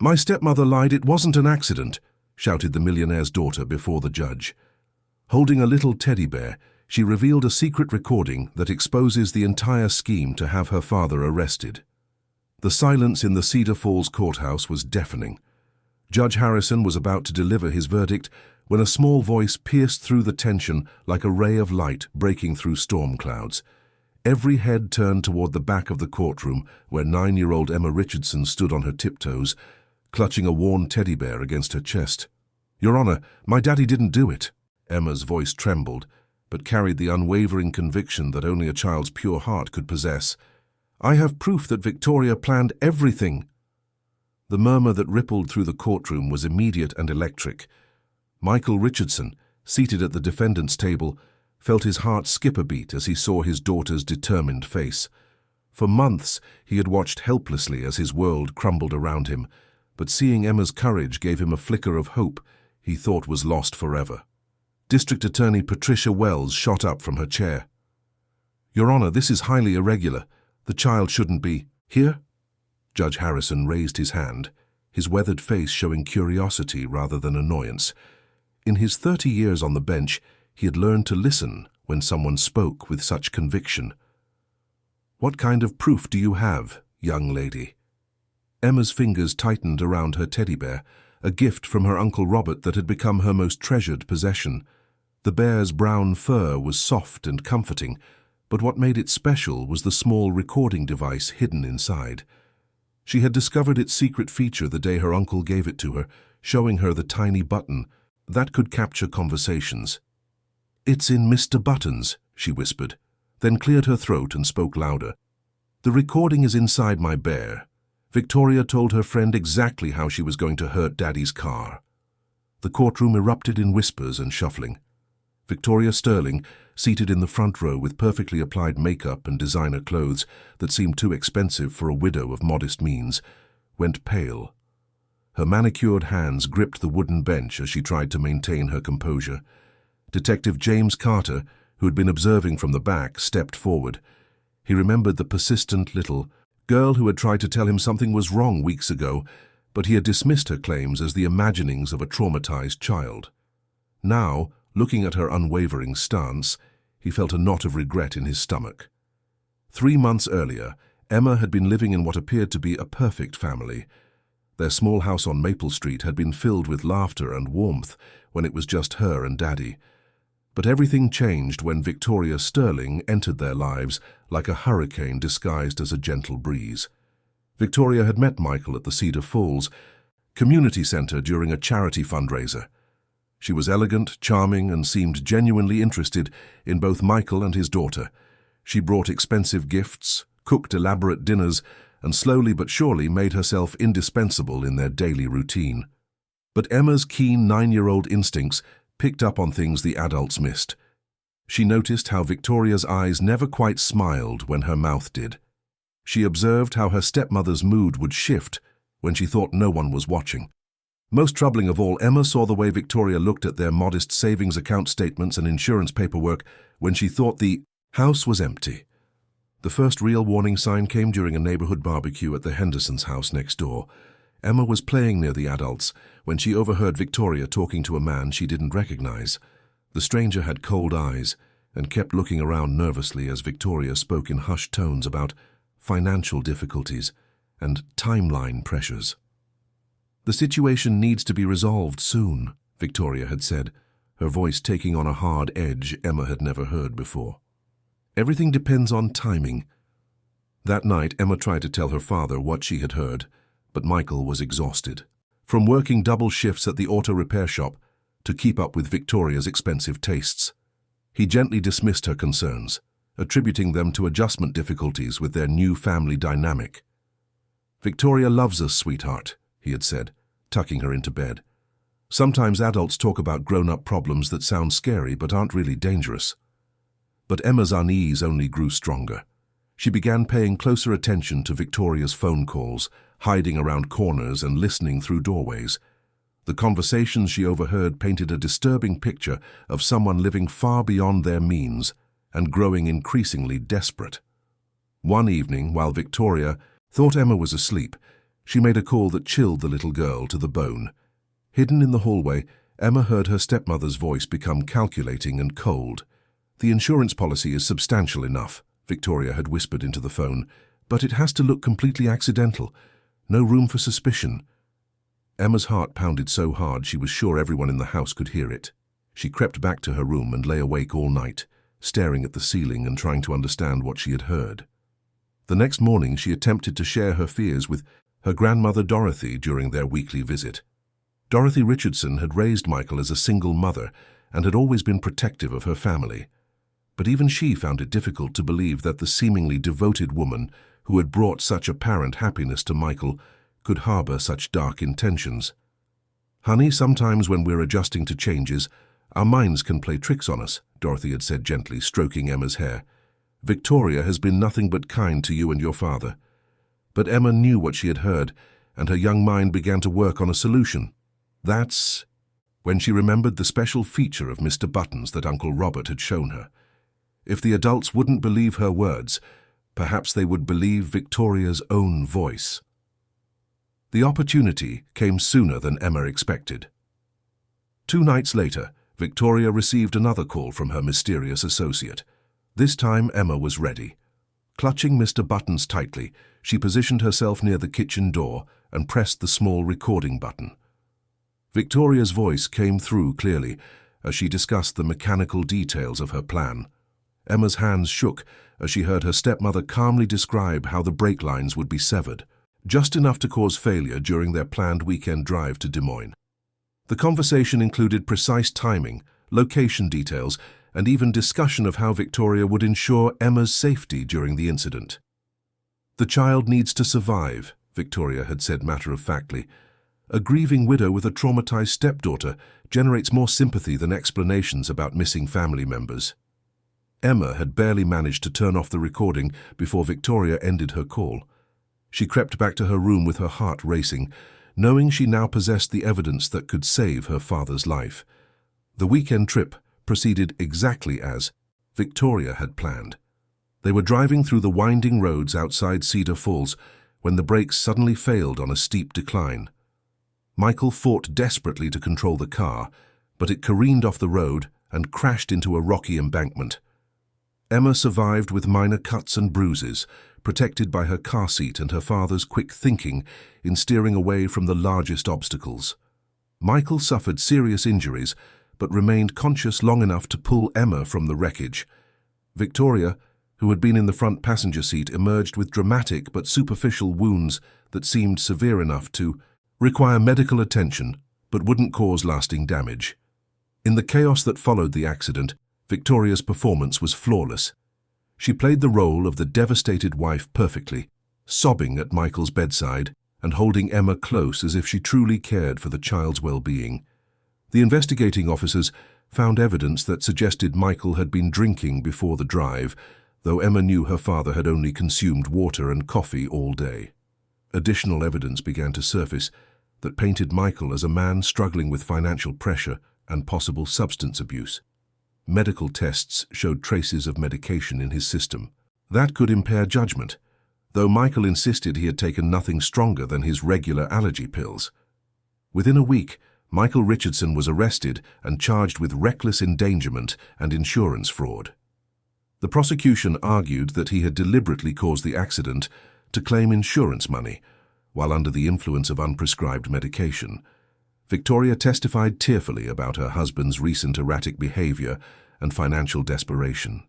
"My stepmother lied, it wasn't an accident," shouted the millionaire's daughter before the judge. Holding a little teddy bear, she revealed a secret recording that exposes the entire scheme to have her father arrested. The silence in the Cedar Falls courthouse was deafening. Judge Harrison was about to deliver his verdict when a small voice pierced through the tension like a ray of light breaking through storm clouds. Every head turned toward the back of the courtroom where 9-year-old Emma Richardson stood on her tiptoes, clutching a worn teddy bear against her chest. "Your Honor, my daddy didn't do it." Emma's voice trembled, but carried the unwavering conviction that only a child's pure heart could possess. "I have proof that Victoria planned everything." The murmur that rippled through the courtroom was immediate and electric. Michael Richardson, seated at the defendant's table, felt his heart skip a beat as he saw his daughter's determined face. For months, he had watched helplessly as his world crumbled around him, but seeing Emma's courage gave him a flicker of hope he thought was lost forever. District Attorney Patricia Wells shot up from her chair. "Your Honor, this is highly irregular. The child shouldn't be here." Judge Harrison raised his hand, his weathered face showing curiosity rather than annoyance. In his 30 years on the bench, he had learned to listen when someone spoke with such conviction. "What kind of proof do you have, young lady?" Emma's fingers tightened around her teddy bear, a gift from her Uncle Robert that had become her most treasured possession. The bear's brown fur was soft and comforting, but what made it special was the small recording device hidden inside. She had discovered its secret feature the day her uncle gave it to her, showing her the tiny button that could capture conversations. "It's in Mr. Button's," she whispered, then cleared her throat and spoke louder. "The recording is inside my bear. Victoria told her friend exactly how she was going to hurt Daddy's car." The courtroom erupted in whispers and shuffling. Victoria Sterling, seated in the front row with perfectly applied makeup and designer clothes that seemed too expensive for a widow of modest means, went pale. Her manicured hands gripped the wooden bench as she tried to maintain her composure. Detective James Carter, who had been observing from the back, stepped forward. He remembered the persistent little girl who had tried to tell him something was wrong weeks ago, but he had dismissed her claims as the imaginings of a traumatized child. Now, looking at her unwavering stance, he felt a knot of regret in his stomach. 3 months earlier, Emma had been living in what appeared to be a perfect family. Their small house on Maple Street had been filled with laughter and warmth when it was just her and Daddy. But everything changed when Victoria Sterling entered their lives like a hurricane disguised as a gentle breeze. Victoria had met Michael at the Cedar Falls Community Center during a charity fundraiser. She was elegant, charming, and seemed genuinely interested in both Michael and his daughter. She brought expensive gifts, cooked elaborate dinners, and slowly but surely made herself indispensable in their daily routine. But Emma's keen 9-year-old instincts picked up on things the adults missed. She noticed how Victoria's eyes never quite smiled when her mouth did. She observed how her stepmother's mood would shift when she thought no one was watching. Most troubling of all, Emma saw the way Victoria looked at their modest savings account statements and insurance paperwork when she thought the house was empty. The first real warning sign came during a neighborhood barbecue at the Hendersons' house next door. Emma was playing near the adults when she overheard Victoria talking to a man she didn't recognize. The stranger had cold eyes and kept looking around nervously as Victoria spoke in hushed tones about financial difficulties and timeline pressures. "The situation needs to be resolved soon," Victoria had said, her voice taking on a hard edge Emma had never heard before. "Everything depends on timing." That night, Emma tried to tell her father what she had heard, but Michael was exhausted. From working double shifts at the auto repair shop to keep up with Victoria's expensive tastes. He gently dismissed her concerns, attributing them to adjustment difficulties with their new family dynamic. "Victoria loves us, sweetheart," he had said, tucking her into bed. "Sometimes adults talk about grown-up problems that sound scary but aren't really dangerous." But Emma's unease only grew stronger. She began paying closer attention to Victoria's phone calls, hiding around corners and listening through doorways. The conversations she overheard painted a disturbing picture of someone living far beyond their means and growing increasingly desperate. One evening, while Victoria thought Emma was asleep, She made a call that chilled the little girl to the bone. Hidden in the hallway, Emma heard her stepmother's voice become calculating and cold. "The insurance policy is substantial enough," Victoria had whispered into the phone, "but it has to look completely accidental. No room for suspicion." Emma's heart pounded so hard she was sure everyone in the house could hear it. She crept back to her room and lay awake all night, staring at the ceiling and trying to understand what she had heard. The next morning she attempted to share her fears with her grandmother Dorothy during their weekly visit. Dorothy Richardson had raised Michael as a single mother and had always been protective of her family. But even she found it difficult to believe that the seemingly devoted woman who had brought such apparent happiness to Michael could harbor such dark intentions. "Honey, sometimes when we're adjusting to changes, our minds can play tricks on us," Dorothy had said gently, stroking Emma's hair. "Victoria has been nothing but kind to you and your father." But Emma knew what she had heard, and her young mind began to work on a solution. That's when she remembered the special feature of Mr. Buttons that Uncle Robert had shown her. If the adults wouldn't believe her words, perhaps they would believe Victoria's own voice. The opportunity came sooner than Emma expected. 2 nights later, Victoria received another call from her mysterious associate. This time Emma was ready. Clutching Mr. Buttons tightly, she positioned herself near the kitchen door and pressed the small recording button. Victoria's voice came through clearly as she discussed the mechanical details of her plan. Emma's hands shook as she heard her stepmother calmly describe how the brake lines would be severed, just enough to cause failure during their planned weekend drive to Des Moines. The conversation included precise timing, location details, and even discussion of how Victoria would ensure Emma's safety during the incident. "The child needs to survive," Victoria had said matter-of-factly. "A grieving widow with a traumatized stepdaughter generates more sympathy than explanations about missing family members." Emma had barely managed to turn off the recording before Victoria ended her call. She crept back to her room with her heart racing, knowing she now possessed the evidence that could save her father's life. The weekend trip proceeded exactly as Victoria had planned. They were driving through the winding roads outside Cedar Falls when the brakes suddenly failed on a steep decline. Michael fought desperately to control the car, but it careened off the road and crashed into a rocky embankment. Emma survived with minor cuts and bruises, protected by her car seat and her father's quick thinking in steering away from the largest obstacles. Michael suffered serious injuries, but remained conscious long enough to pull Emma from the wreckage. Victoria, who had been in the front passenger seat, emerged with dramatic but superficial wounds that seemed severe enough to require medical attention, but wouldn't cause lasting damage. In the chaos that followed the accident, Victoria's performance was flawless. She played the role of the devastated wife perfectly, sobbing at Michael's bedside and holding Emma close as if she truly cared for the child's well-being. The investigating officers found evidence that suggested Michael had been drinking before the drive, though Emma knew her father had only consumed water and coffee all day. Additional evidence began to surface that painted Michael as a man struggling with financial pressure and possible substance abuse. Medical tests showed traces of medication in his system. That could impair judgment, though Michael insisted he had taken nothing stronger than his regular allergy pills. Within a week, Michael Richardson was arrested and charged with reckless endangerment and insurance fraud. The prosecution argued that he had deliberately caused the accident to claim insurance money, while under the influence of unprescribed medication. Victoria testified tearfully about her husband's recent erratic behavior and financial desperation.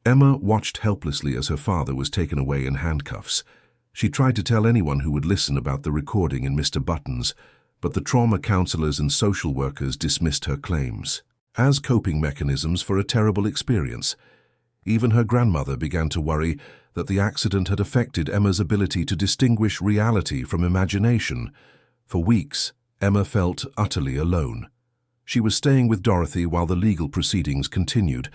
Emma watched helplessly as her father was taken away in handcuffs. She tried to tell anyone who would listen about the recording in Mr. Buttons, but the trauma counselors and social workers dismissed her claims as coping mechanisms for a terrible experience. Even her grandmother began to worry that the accident had affected Emma's ability to distinguish reality from imagination. For weeks, Emma felt utterly alone. She was staying with Dorothy while the legal proceedings continued,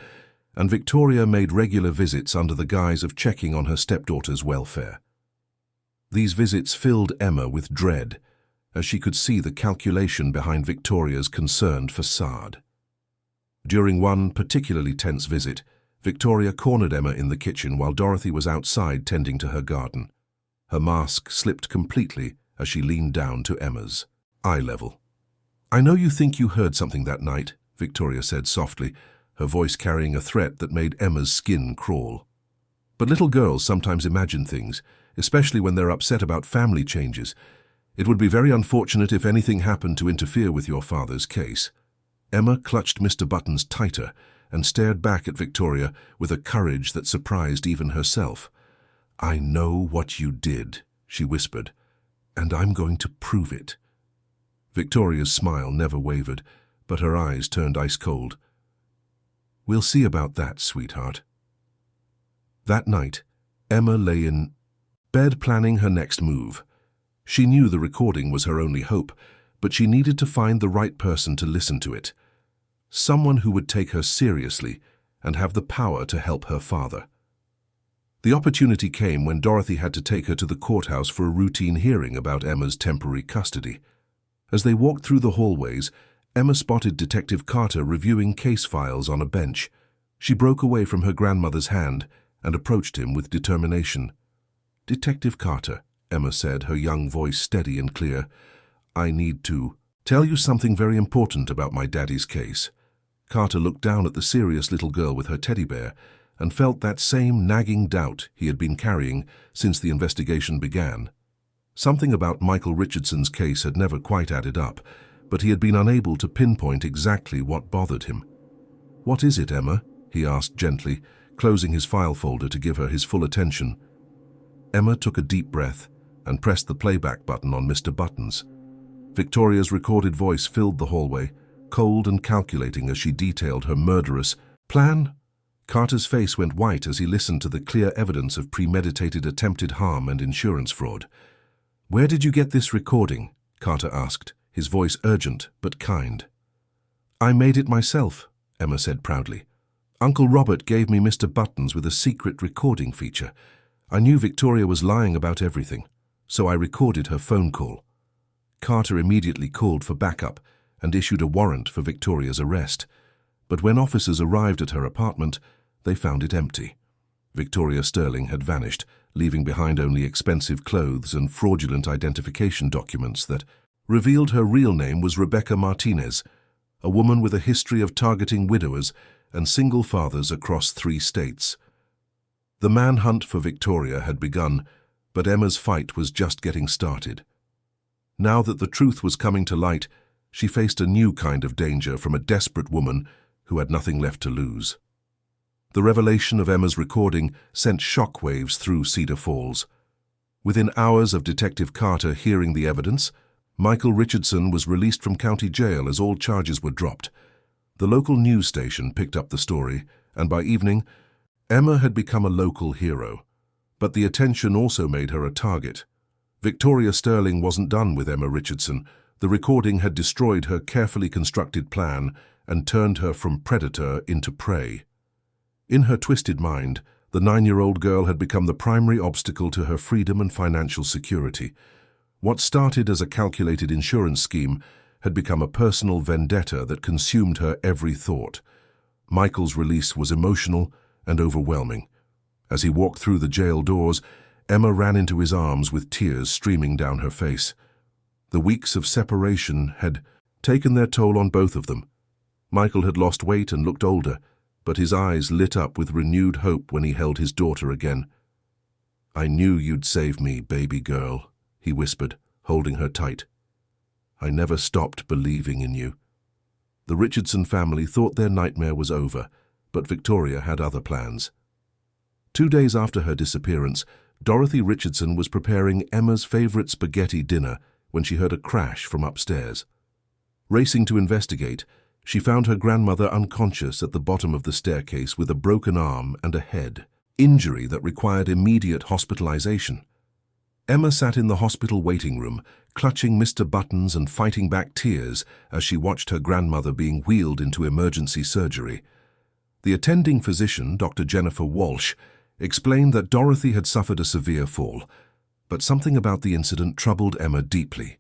and Victoria made regular visits under the guise of checking on her stepdaughter's welfare. These visits filled Emma with dread, as she could see the calculation behind Victoria's concerned facade. During one particularly tense visit, Victoria cornered Emma in the kitchen while Dorothy was outside tending to her garden. Her mask slipped completely as she leaned down to Emma's eye level. "I know you think you heard something that night," Victoria said softly, her voice carrying a threat that made Emma's skin crawl. "But little girls sometimes imagine things, especially when they're upset about family changes. It would be very unfortunate if anything happened to interfere with your father's case." Emma clutched Mr. Buttons tighter and stared back at Victoria with a courage that surprised even herself. "I know what you did," she whispered, "and I'm going to prove it." Victoria's smile never wavered, but her eyes turned ice cold. "We'll see about that, sweetheart." That night, Emma lay in bed planning her next move. She knew the recording was her only hope, but she needed to find the right person to listen to it. Someone who would take her seriously and have the power to help her father. The opportunity came when Dorothy had to take her to the courthouse for a routine hearing about Emma's temporary custody. As they walked through the hallways, Emma spotted Detective Carter reviewing case files on a bench. She broke away from her grandmother's hand and approached him with determination. "Detective Carter," Emma said, her young voice steady and clear, "I need to tell you something very important about my daddy's case." Carter looked down at the serious little girl with her teddy bear and felt that same nagging doubt he had been carrying since the investigation began. Something about Michael Richardson's case had never quite added up, but he had been unable to pinpoint exactly what bothered him. "What is it, Emma?" he asked gently, closing his file folder to give her his full attention. Emma took a deep breath and pressed the playback button on Mr. Buttons. Victoria's recorded voice filled the hallway, cold and calculating as she detailed her murderous plan. Carter's face went white as he listened to the clear evidence of premeditated attempted harm and insurance fraud. "Where did you get this recording?" Carter asked, his voice urgent but kind. "I made it myself," Emma said proudly. "Uncle Robert gave me Mr. Buttons with a secret recording feature. I knew Victoria was lying about everything, so I recorded her phone call." Carter immediately called for backup and issued a warrant for Victoria's arrest. But when officers arrived at her apartment, they found it empty. Victoria Sterling had vanished, leaving behind only expensive clothes and fraudulent identification documents that revealed her real name was Rebecca Martinez, a woman with a history of targeting widowers and single fathers across 3 states. The manhunt for Victoria had begun, but Emma's fight was just getting started. Now that the truth was coming to light, she faced a new kind of danger from a desperate woman who had nothing left to lose. The revelation of Emma's recording sent shockwaves through Cedar Falls. Within hours of Detective Carter hearing the evidence, Michael Richardson was released from county jail as all charges were dropped. The local news station picked up the story, and by evening, Emma had become a local hero. But the attention also made her a target. Victoria Sterling wasn't done with Emma Richardson. The recording had destroyed her carefully constructed plan and turned her from predator into prey. In her twisted mind, the 9-year-old girl had become the primary obstacle to her freedom and financial security. What started as a calculated insurance scheme had become a personal vendetta that consumed her every thought. Michael's release was emotional and overwhelming. As he walked through the jail doors, Emma ran into his arms with tears streaming down her face. The weeks of separation had taken their toll on both of them. Michael had lost weight and looked older, but his eyes lit up with renewed hope when he held his daughter again. "I knew you'd save me, baby girl," he whispered, holding her tight. "I never stopped believing in you." The Richardson family thought their nightmare was over, but Victoria had other plans. 2 days after her disappearance, Dorothy Richardson was preparing Emma's favorite spaghetti dinner when she heard a crash from upstairs. Racing to investigate, she found her grandmother unconscious at the bottom of the staircase with a broken arm and a head, injury that required immediate hospitalization. Emma sat in the hospital waiting room, clutching Mr. Buttons and fighting back tears as she watched her grandmother being wheeled into emergency surgery. The attending physician, Dr. Jennifer Walsh, explained that Dorothy had suffered a severe fall, but something about the incident troubled Emma deeply.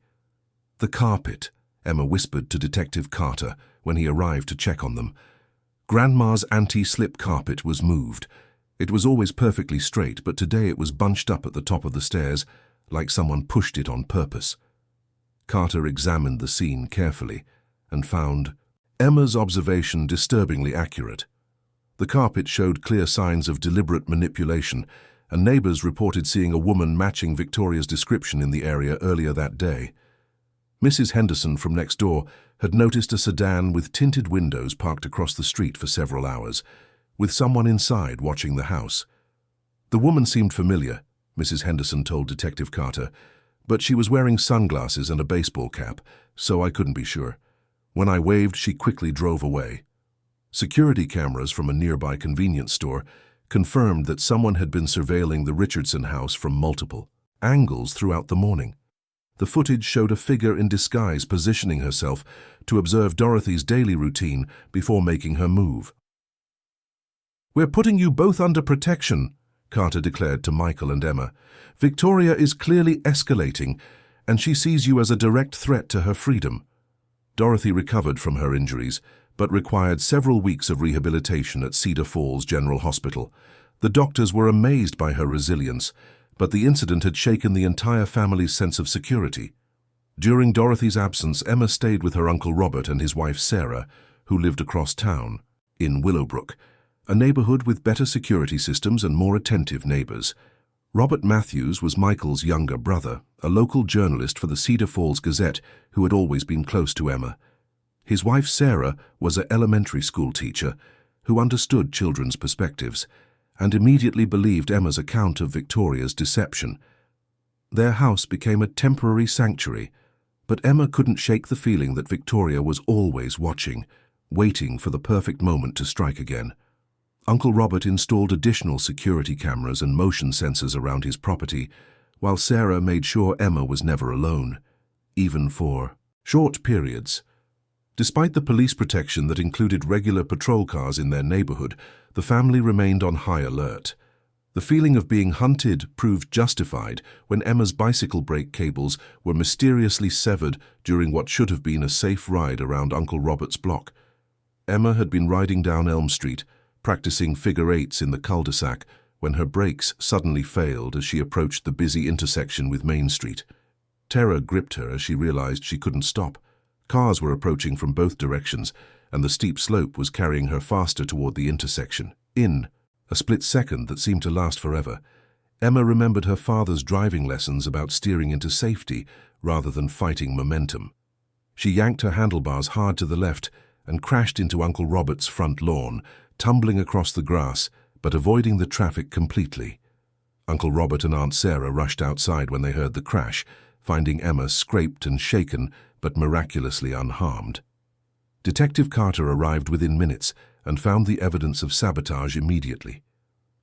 "The carpet," Emma whispered to Detective Carter when he arrived to check on them. Grandma's anti-slip carpet was moved. It was always perfectly straight, but today it was bunched up at the top of the stairs, like someone pushed it on purpose. Carter examined the scene carefully and found Emma's observation disturbingly accurate. The carpet showed clear signs of deliberate manipulation, and neighbors reported seeing a woman matching Victoria's description in the area earlier that day. Mrs. Henderson from next door had noticed a sedan with tinted windows parked across the street for several hours, with someone inside watching the house. The woman seemed familiar, Mrs. Henderson told Detective Carter, but she was wearing sunglasses and a baseball cap, so I couldn't be sure. When I waved, she quickly drove away. Security cameras from a nearby convenience store confirmed that someone had been surveilling the Richardson house from multiple angles throughout the morning. The footage showed a figure in disguise positioning herself to observe Dorothy's daily routine before making her move. "We're putting you both under protection," Carter declared to Michael and Emma. "Victoria is clearly escalating, and she sees you as a direct threat to her freedom." Dorothy recovered from her injuries, but required several weeks of rehabilitation at Cedar Falls General Hospital. The doctors were amazed by her resilience, but the incident had shaken the entire family's sense of security. During Dorothy's absence, Emma stayed with her Uncle Robert and his wife Sarah, who lived across town, in Willowbrook, a neighborhood with better security systems and more attentive neighbors. Robert Matthews was Michael's younger brother, a local journalist for the Cedar Falls Gazette who had always been close to Emma. His wife Sarah was an elementary school teacher who understood children's perspectives and immediately believed Emma's account of Victoria's deception. Their house became a temporary sanctuary, but Emma couldn't shake the feeling that Victoria was always watching, waiting for the perfect moment to strike again. Uncle Robert installed additional security cameras and motion sensors around his property, while Sarah made sure Emma was never alone, even for short periods. Despite the police protection that included regular patrol cars in their neighborhood, the family remained on high alert. The feeling of being hunted proved justified when Emma's bicycle brake cables were mysteriously severed during what should have been a safe ride around Uncle Robert's block. Emma had been riding down Elm Street, practicing figure eights in the cul-de-sac, when her brakes suddenly failed as she approached the busy intersection with Main Street. Terror gripped her as she realized she couldn't stop. Cars were approaching from both directions, and the steep slope was carrying her faster toward the intersection. In a split second that seemed to last forever, Emma remembered her father's driving lessons about steering into safety rather than fighting momentum. She yanked her handlebars hard to the left and crashed into Uncle Robert's front lawn, tumbling across the grass, but avoiding the traffic completely. Uncle Robert and Aunt Sarah rushed outside when they heard the crash, finding Emma scraped and shaken, but miraculously unharmed. Detective Carter arrived within minutes and found the evidence of sabotage immediately.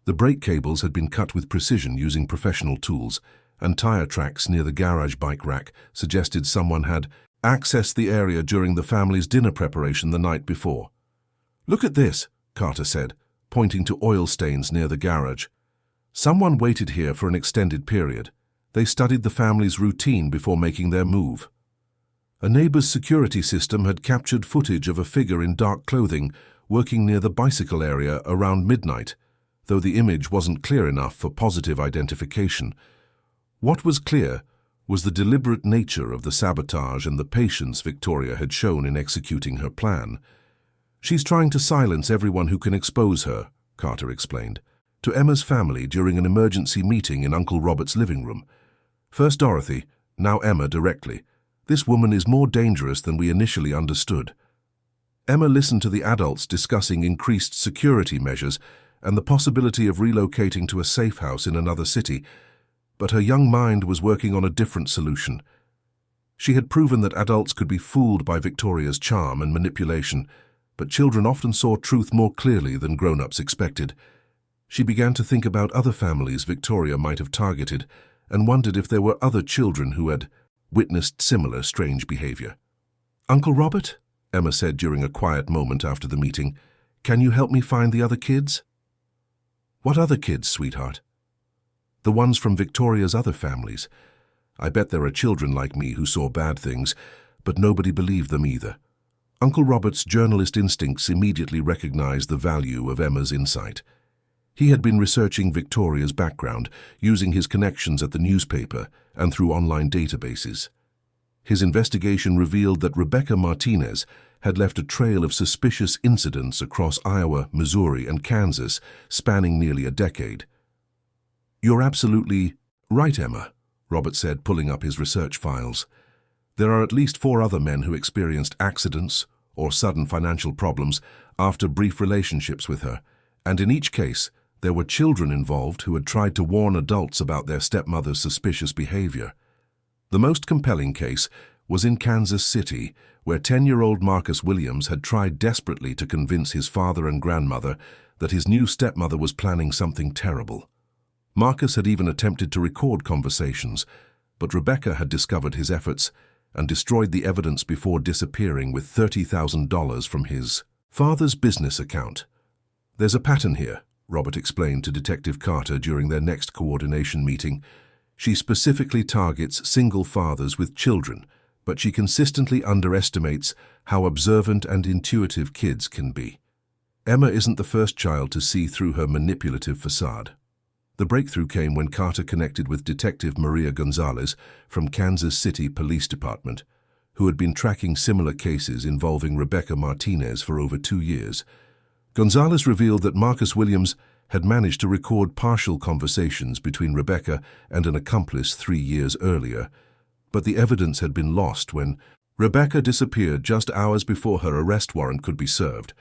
The brake cables had been cut with precision using professional tools, and tire tracks near the garage bike rack suggested someone had accessed the area during the family's dinner preparation the night before. "Look at this," Carter said, pointing to oil stains near the garage. "Someone waited here for an extended period. They studied the family's routine before making their move." A neighbor's security system had captured footage of a figure in dark clothing working near the bicycle area around midnight, though the image wasn't clear enough for positive identification. What was clear was the deliberate nature of the sabotage and the patience Victoria had shown in executing her plan. "She's trying to silence everyone who can expose her," Carter explained, to Emma's family during an emergency meeting in Uncle Robert's living room. "First Dorothy, now Emma directly. This woman is more dangerous than we initially understood." Emma listened to the adults discussing increased security measures and the possibility of relocating to a safe house in another city, but her young mind was working on a different solution. She had proven that adults could be fooled by Victoria's charm and manipulation, but children often saw truth more clearly than grown-ups expected. She began to think about other families Victoria might have targeted and wondered if there were other children who had witnessed similar strange behavior. "Uncle Robert," Emma said during a quiet moment after the meeting, "can you help me find the other kids?" "What other kids, sweetheart?" "The ones from Victoria's other families. I bet there are children like me who saw bad things, but nobody believed them either." Uncle Robert's journalist instincts immediately recognized the value of Emma's insight. He had been researching Victoria's background, using his connections at the newspaper and through online databases. His investigation revealed that Rebecca Martinez had left a trail of suspicious incidents across Iowa, Missouri, and Kansas, spanning nearly a decade. "You're absolutely right, Emma," Robert said, pulling up his research files. "There are at least 4 other men who experienced accidents or sudden financial problems after brief relationships with her, and in each case, there were children involved who had tried to warn adults about their stepmother's suspicious behavior. The most compelling case was in Kansas City, where 10-year-old Marcus Williams had tried desperately to convince his father and grandmother that his new stepmother was planning something terrible. Marcus had even attempted to record conversations, but Rebecca had discovered his efforts and destroyed the evidence before disappearing with $30,000 from his father's business account. "There's a pattern here," Robert explained to Detective Carter during their next coordination meeting. "She specifically targets single fathers with children, but she consistently underestimates how observant and intuitive kids can be. Emma isn't the first child to see through her manipulative facade." The breakthrough came when Carter connected with Detective Maria Gonzalez from Kansas City Police Department, who had been tracking similar cases involving Rebecca Martinez for over 2 years. Gonzalez revealed that Marcus Williams had managed to record partial conversations between Rebecca and an accomplice 3 years earlier, but the evidence had been lost when Rebecca disappeared just hours before her arrest warrant could be served.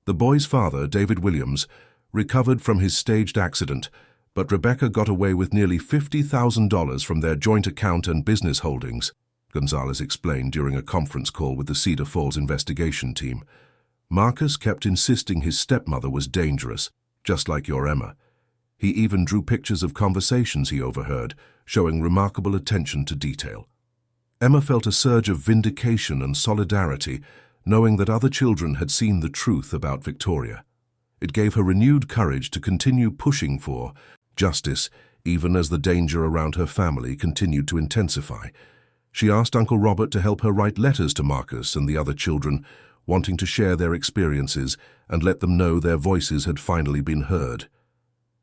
The boy's father, David Williams, recovered from his staged accident, but Rebecca got away with nearly $50,000 from their joint account and business holdings, Gonzalez explained during a conference call with the Cedar Falls investigation team. "Marcus kept insisting his stepmother was dangerous, just like your Emma. He even drew pictures of conversations he overheard, showing remarkable attention to detail." Emma felt a surge of vindication and solidarity, knowing that other children had seen the truth about Victoria. It gave her renewed courage to continue pushing for justice, even as the danger around her family continued to intensify. She asked Uncle Robert to help her write letters to Marcus and the other children, wanting to share their experiences and let them know their voices had finally been heard.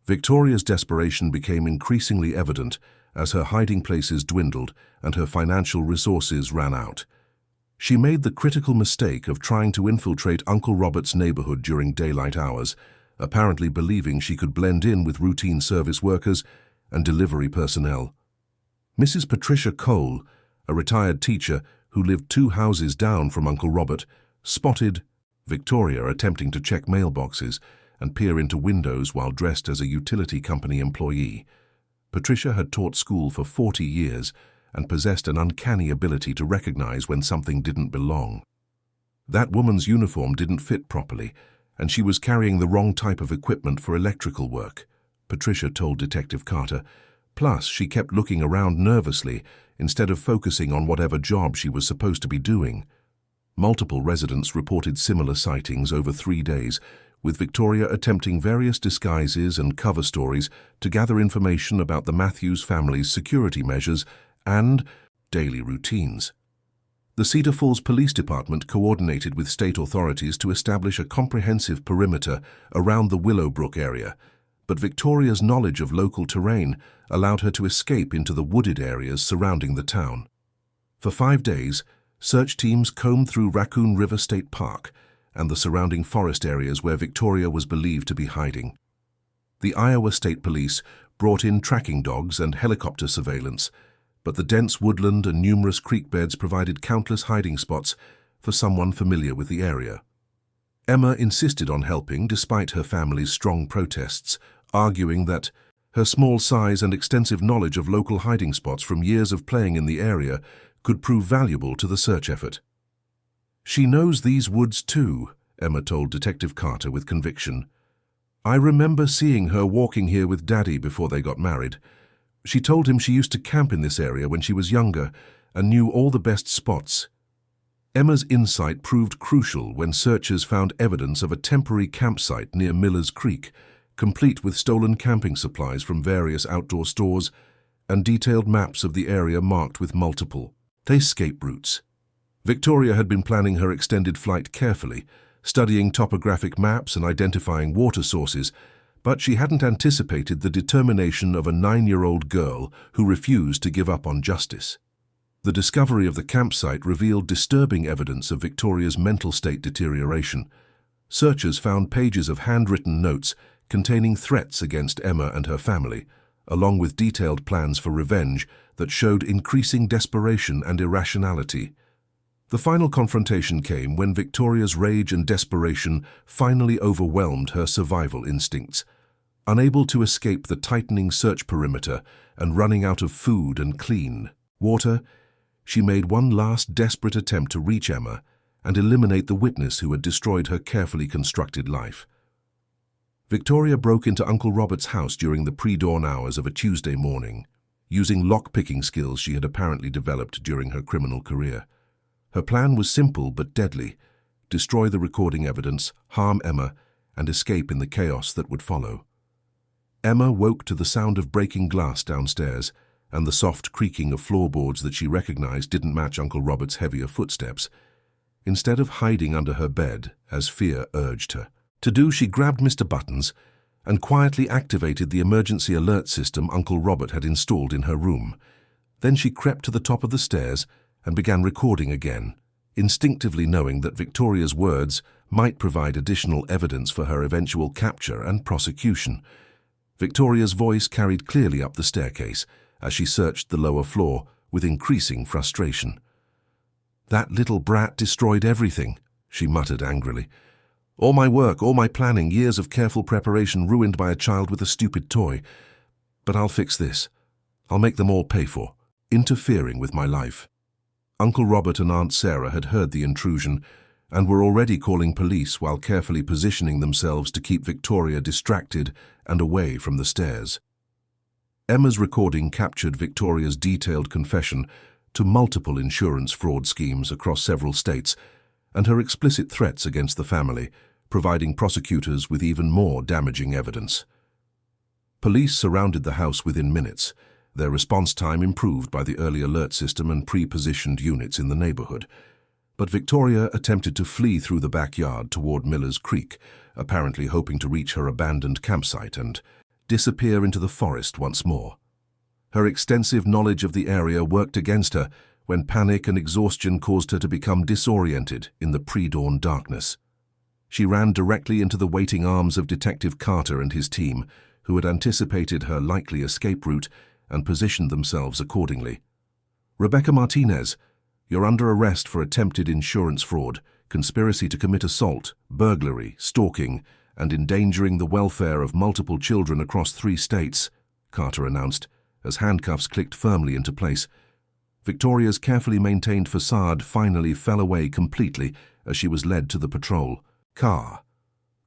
Victoria's desperation became increasingly evident as her hiding places dwindled and her financial resources ran out. She made the critical mistake of trying to infiltrate Uncle Robert's neighborhood during daylight hours, apparently believing she could blend in with routine service workers and delivery personnel. Mrs. Patricia Cole, a retired teacher who lived 2 houses down from Uncle Robert, spotted Victoria attempting to check mailboxes and peer into windows while dressed as a utility company employee. Patricia had taught school for 40 years and possessed an uncanny ability to recognize when something didn't belong. That woman's uniform didn't fit properly, and she was carrying the wrong type of equipment for electrical work, Patricia told Detective Carter. Plus, she kept looking around nervously instead of focusing on whatever job she was supposed to be doing. Multiple residents reported similar sightings over 3 days, with Victoria attempting various disguises and cover stories to gather information about the Matthews family's security measures and daily routines. The Cedar Falls Police Department coordinated with state authorities to establish a comprehensive perimeter around the Willowbrook area, but Victoria's knowledge of local terrain allowed her to escape into the wooded areas surrounding the town. For 5 days, search teams combed through Raccoon River State Park and the surrounding forest areas where Victoria was believed to be hiding. The Iowa State Police brought in tracking dogs and helicopter surveillance, but the dense woodland and numerous creek beds provided countless hiding spots for someone familiar with the area. Emma insisted on helping despite her family's strong protests, arguing that her small size and extensive knowledge of local hiding spots from years of playing in the area could prove valuable to the search effort. "She knows these woods too," Emma told Detective Carter with conviction. "I remember seeing her walking here with Daddy before they got married. She told him she used to camp in this area when she was younger and knew all the best spots." Emma's insight proved crucial when searchers found evidence of a temporary campsite near Miller's Creek, complete with stolen camping supplies from various outdoor stores and detailed maps of the area marked with multiple escape routes. Victoria had been planning her extended flight carefully, studying topographic maps and identifying water sources, but she hadn't anticipated the determination of a 9-year-old girl who refused to give up on justice. The discovery of the campsite revealed disturbing evidence of Victoria's mental state deterioration. Searchers found pages of handwritten notes containing threats against Emma and her family, along with detailed plans for revenge that showed increasing desperation and irrationality. The final confrontation came when Victoria's rage and desperation finally overwhelmed her survival instincts. Unable to escape the tightening search perimeter and running out of food and clean water, she made one last desperate attempt to reach Emma and eliminate the witness who had destroyed her carefully constructed life. Victoria broke into Uncle Robert's house during the pre-dawn hours of a Tuesday morning, using lock-picking skills she had apparently developed during her criminal career. Her plan was simple but deadly: destroy the recording evidence, harm Emma, and escape in the chaos that would follow. Emma woke to the sound of breaking glass downstairs, and the soft creaking of floorboards that she recognized didn't match Uncle Robert's heavier footsteps. Instead of hiding under her bed, as fear urged her to do, she grabbed Mr. Buttons and quietly activated the emergency alert system Uncle Robert had installed in her room. Then she crept to the top of the stairs and began recording again, instinctively knowing that Victoria's words might provide additional evidence for her eventual capture and prosecution. Victoria's voice carried clearly up the staircase as she searched the lower floor with increasing frustration. "That little brat destroyed everything," she muttered angrily. "All my work, all my planning, years of careful preparation ruined by a child with a stupid toy. But I'll fix this. I'll make them all pay for interfering with my life." Uncle Robert and Aunt Sarah had heard the intrusion and were already calling police while carefully positioning themselves to keep Victoria distracted and away from the stairs. Emma's recording captured Victoria's detailed confession to multiple insurance fraud schemes across several states and her explicit threats against the family, providing prosecutors with even more damaging evidence. Police surrounded the house within minutes, their response time improved by the early alert system and pre-positioned units in the neighborhood. But Victoria attempted to flee through the backyard toward Miller's Creek, apparently hoping to reach her abandoned campsite and disappear into the forest once more. Her extensive knowledge of the area worked against her when panic and exhaustion caused her to become disoriented in the pre-dawn darkness. She ran directly into the waiting arms of Detective Carter and his team, who had anticipated her likely escape route and positioned themselves accordingly. "Rebecca Martinez, you're under arrest for attempted insurance fraud, conspiracy to commit assault, burglary, stalking, and endangering the welfare of multiple children across 3 states, Carter announced, as handcuffs clicked firmly into place. Victoria's carefully maintained facade finally fell away completely as she was led to the patrol car.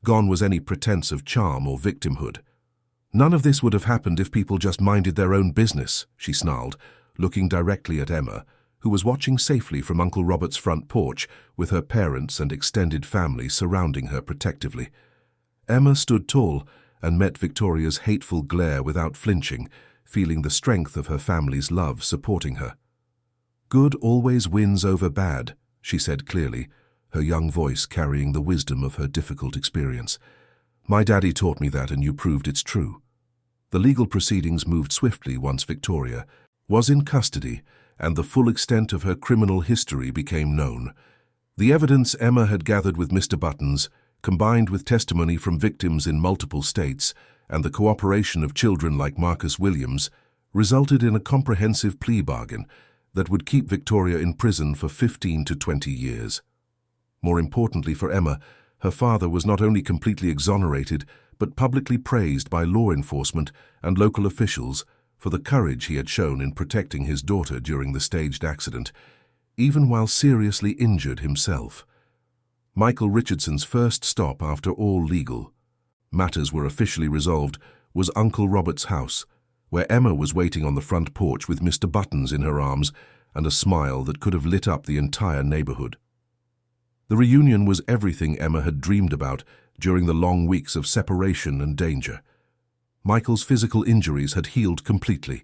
Gone was any pretense of charm or victimhood. "None of this would have happened if people just minded their own business," she snarled, looking directly at Emma, who was watching safely from Uncle Robert's front porch with her parents and extended family surrounding her protectively. Emma stood tall and met Victoria's hateful glare without flinching, feeling the strength of her family's love supporting her. "Good always wins over bad," she said clearly, her young voice carrying the wisdom of her difficult experience. "My daddy taught me that, and you proved it's true." The legal proceedings moved swiftly once Victoria was in custody and the full extent of her criminal history became known. The evidence Emma had gathered with Mr. Buttons, combined with testimony from victims in multiple states and the cooperation of children like Marcus Williams, resulted in a comprehensive plea bargain that would keep Victoria in prison for 15 to 20 years. More importantly for Emma, her father was not only completely exonerated, but publicly praised by law enforcement and local officials for the courage he had shown in protecting his daughter during the staged accident, even while seriously injured himself. Michael Richardson's first stop after all legal matters were officially resolved was Uncle Robert's house, where Emma was waiting on the front porch with Mr. Buttons in her arms and a smile that could have lit up the entire neighborhood. The reunion was everything Emma had dreamed about during the long weeks of separation and danger. Michael's physical injuries had healed completely,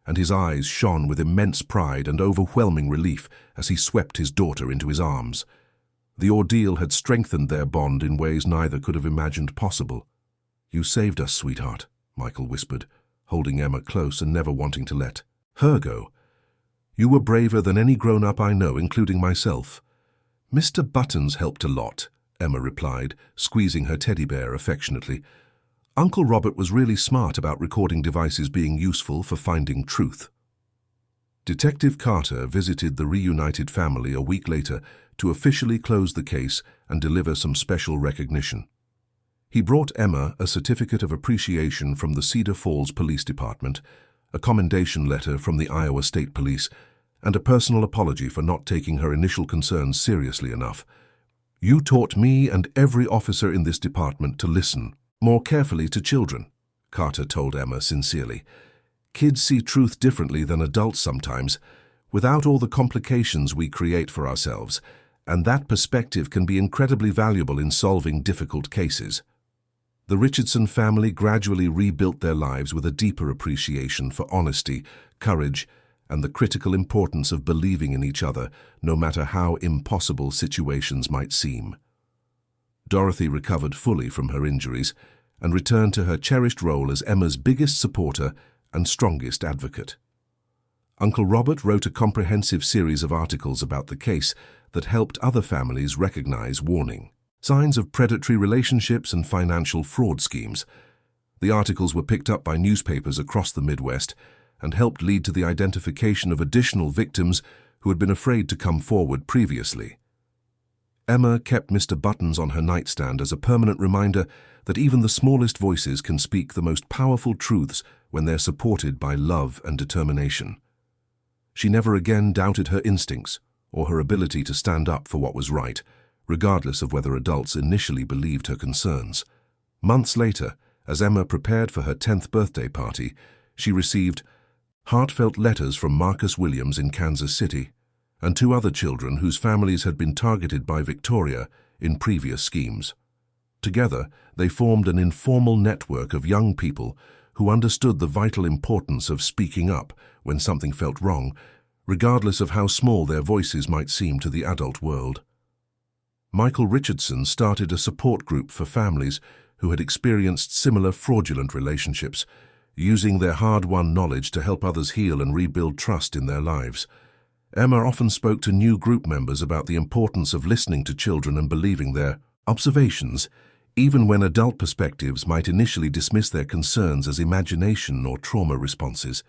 and his eyes shone with immense pride and overwhelming relief as he swept his daughter into his arms. The ordeal had strengthened their bond in ways neither could have imagined possible. "You saved us, sweetheart," Michael whispered, holding Emma close and never wanting to let her go. "You were braver than any grown-up I know, including myself." "Mr. Buttons helped a lot," Emma replied, squeezing her teddy bear affectionately. "Uncle Robert was really smart about recording devices being useful for finding truth." Detective Carter visited the reunited family a week later to officially close the case and deliver some special recognition. He brought Emma a certificate of appreciation from the Cedar Falls Police Department, a commendation letter from the Iowa State Police, and a personal apology for not taking her initial concerns seriously enough. "You taught me and every officer in this department to listen more carefully to children," Carter told Emma sincerely. "Kids see truth differently than adults sometimes, without all the complications we create for ourselves, and that perspective can be incredibly valuable in solving difficult cases." The Richardson family gradually rebuilt their lives with a deeper appreciation for honesty, courage, and the critical importance of believing in each other, no matter how impossible situations might seem. Dorothy recovered fully from her injuries and returned to her cherished role as Emma's biggest supporter and strongest advocate. Uncle Robert wrote a comprehensive series of articles about the case that helped other families recognize warning signs of predatory relationships and financial fraud schemes. The articles were picked up by newspapers across the Midwest and helped lead to the identification of additional victims who had been afraid to come forward previously. Emma kept Mr. Buttons on her nightstand as a permanent reminder that even the smallest voices can speak the most powerful truths when they're supported by love and determination. She never again doubted her instincts or her ability to stand up for what was right, regardless of whether adults initially believed her concerns. Months later, as Emma prepared for her 10th birthday party, she received heartfelt letters from Marcus Williams in Kansas City and 2 other children whose families had been targeted by Victoria in previous schemes. Together, they formed an informal network of young people who understood the vital importance of speaking up when something felt wrong, regardless of how small their voices might seem to the adult world. Michael Richardson started a support group for families who had experienced similar fraudulent relationships, using their hard-won knowledge to help others heal and rebuild trust in their lives. Emma often spoke to new group members about the importance of listening to children and believing their observations, even when adult perspectives might initially dismiss their concerns as imagination or trauma responses.